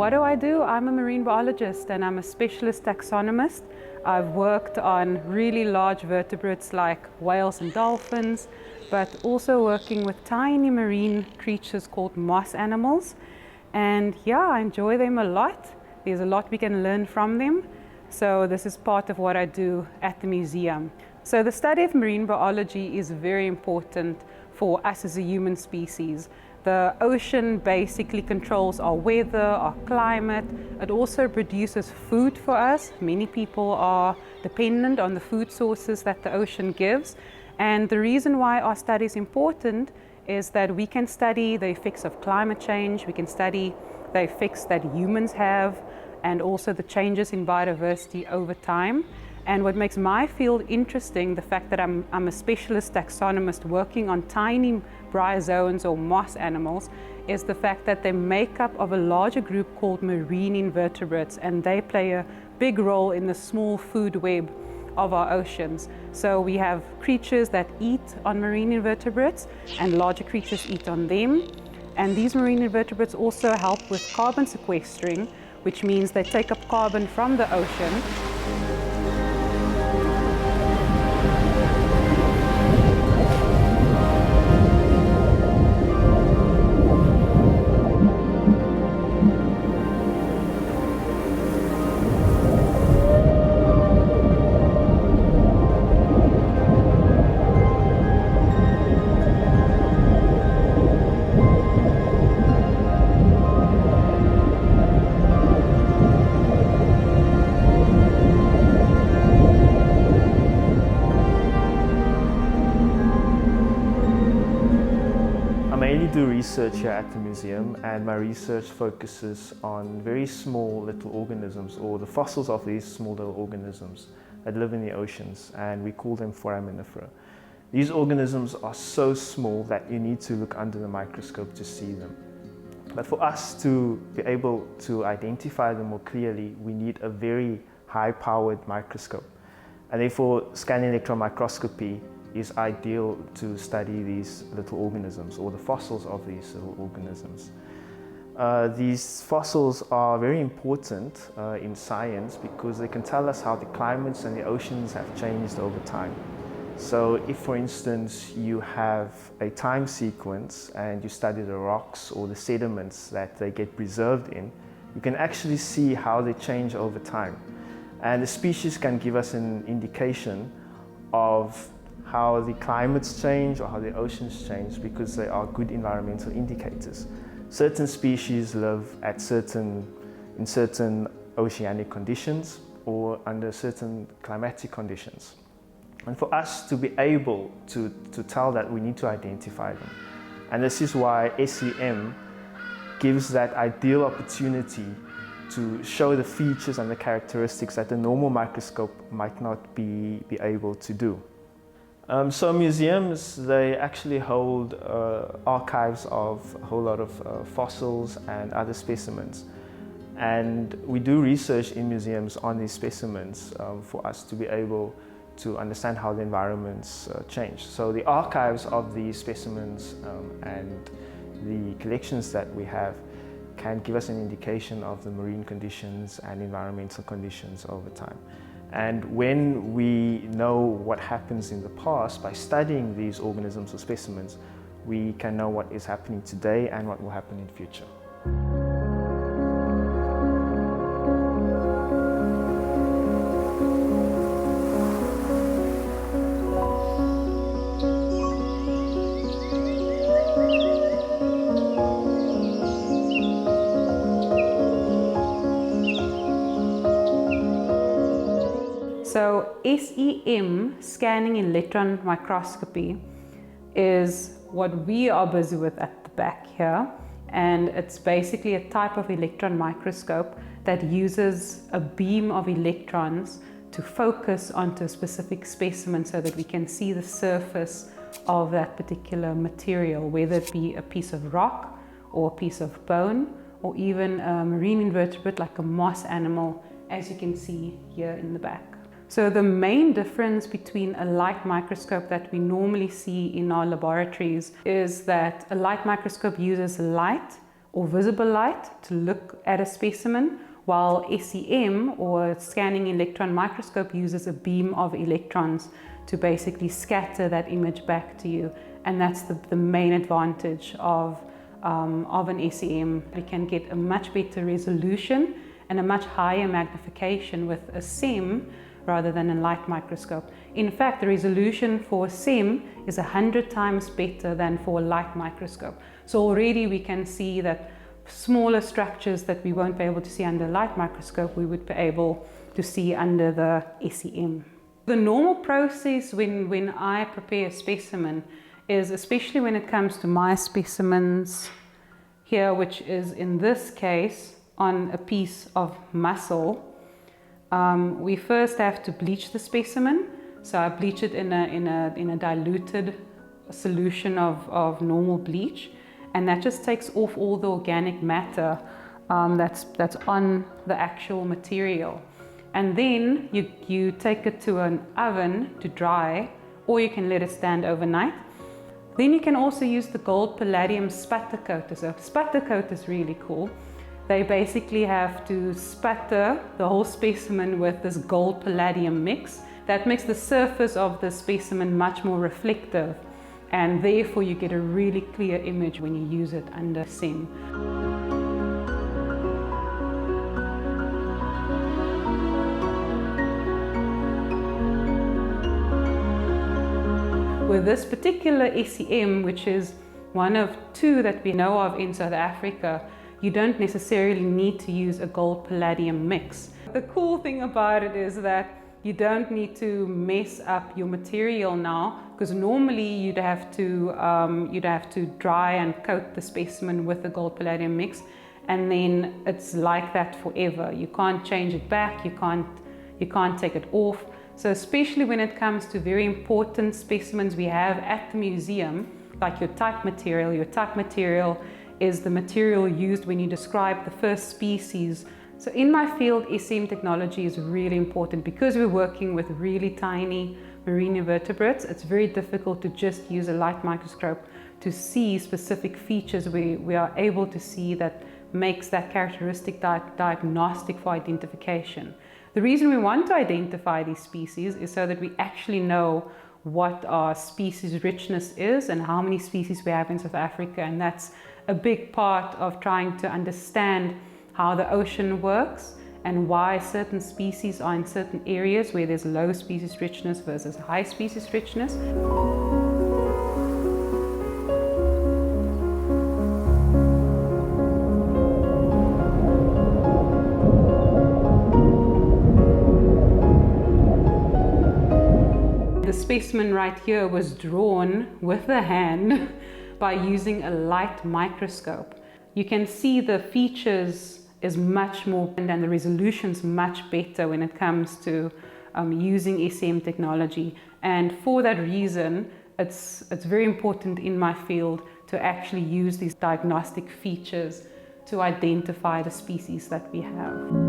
what do I do? I'm a marine biologist and I'm a specialist taxonomist. I've worked on really large vertebrates like whales and dolphins, but also working with tiny marine creatures called moss animals. And yeah, I enjoy them a lot. There's a lot we can learn from them. So this is part of what I do at the museum. So the study of marine biology is very important for us as a human species. The ocean basically controls our weather, our climate. It also produces food for us. Many people are dependent on the food sources that the ocean gives. And the reason why our study is important is that we can study the effects of climate change, we can study the effects that humans have, and also the changes in biodiversity over time. And what makes my field interesting, the fact that I'm a specialist taxonomist working on tiny bryozoans or moss animals, is the fact that they make up of a larger group called marine invertebrates, and they play a big role in the small food web of our oceans. So we have creatures that eat on marine invertebrates and larger creatures eat on them. And these marine invertebrates also help with carbon sequestering, which means they take up carbon from the ocean. I do research here at the museum, and my research focuses on very small little organisms, or the fossils of these small little organisms that live in the oceans, and we call them foraminifera. These organisms are so small that you need to look under the microscope to see them. But for us to be able to identify them more clearly, we need a very high-powered microscope. And therefore, scanning electron microscopy is ideal to study these little organisms, or the fossils of these little organisms. These fossils are very important in science because they can tell us how the climates and the oceans have changed over time. So if, for instance, you have a time sequence and you study the rocks or the sediments that they get preserved in, you can actually see how they change over time. And the species can give us an indication of how the climates change or how the oceans change, because they are good environmental indicators. Certain species live at in certain oceanic conditions or under certain climatic conditions. And for us to be able to tell that, we need to identify them. And this is why SEM gives that ideal opportunity to show the features and the characteristics that the normal microscope might not be able to do. So museums, they actually hold archives of a whole lot of fossils and other specimens. And we do research in museums on these specimens for us to be able to understand how the environments change. So the archives of these specimens and the collections that we have can give us an indication of the marine conditions and environmental conditions over time. And when we know what happens in the past by studying these organisms or specimens, we can know what is happening today and what will happen in the future. So SEM, scanning electron microscopy, is what we are busy with at the back here. And it's basically a type of electron microscope that uses a beam of electrons to focus onto a specific specimen so that we can see the surface of that particular material, whether it be a piece of rock or a piece of bone, or even a marine invertebrate like a moss animal, as you can see here in the back. So the main difference between a light microscope that we normally see in our laboratories is that a light microscope uses light or visible light to look at a specimen, while SEM, or scanning electron microscope, uses a beam of electrons to basically scatter that image back to you. And that's the main advantage of an SEM. We can get a much better resolution and a much higher magnification with a SEM rather than a light microscope. In fact, the resolution for a SEM is 100 times better than for a light microscope. So already we can see that smaller structures that we won't be able to see under a light microscope, we would be able to see under the SEM. The normal process when I prepare a specimen is, especially when it comes to my specimens here, which is in this case on a piece of muscle, we first have to bleach the specimen. So I bleach it in a diluted solution of normal bleach, and that just takes off all the organic matter that's on the actual material. And then you take it to an oven to dry, or you can let it stand overnight. Then you can also use the gold palladium sputter coater. So sputter coater is really cool. They basically have to sputter the whole specimen with this gold palladium mix. That makes the surface of the specimen much more reflective, and therefore you get a really clear image when you use it under SEM. With this particular SEM, which is one of two that we know of in South Africa, you don't necessarily need to use a gold palladium mix. The cool thing about it is that you don't need to mess up your material now, because normally you'd have to dry and coat the specimen with the gold palladium mix, and then it's like that forever. You can't change it back, you can't take it off. So especially when it comes to very important specimens we have at the museum, like your type material is the material used when you describe the first species. So in my field, SEM technology is really important because we're working with really tiny marine invertebrates. It's very difficult to just use a light microscope to see specific features we are able to see that makes that characteristic diagnostic for identification. The reason we want to identify these species is so that we actually know what our species richness is and how many species we have in South Africa, and that's a big part of trying to understand how the ocean works and why certain species are in certain areas where there's low species richness versus high species richness. The specimen right here was drawn with the hand by using a light microscope. You can see the features is much more, and the resolution's much better when it comes to using SEM technology. And for that reason, it's very important in my field to actually use these diagnostic features to identify the species that we have.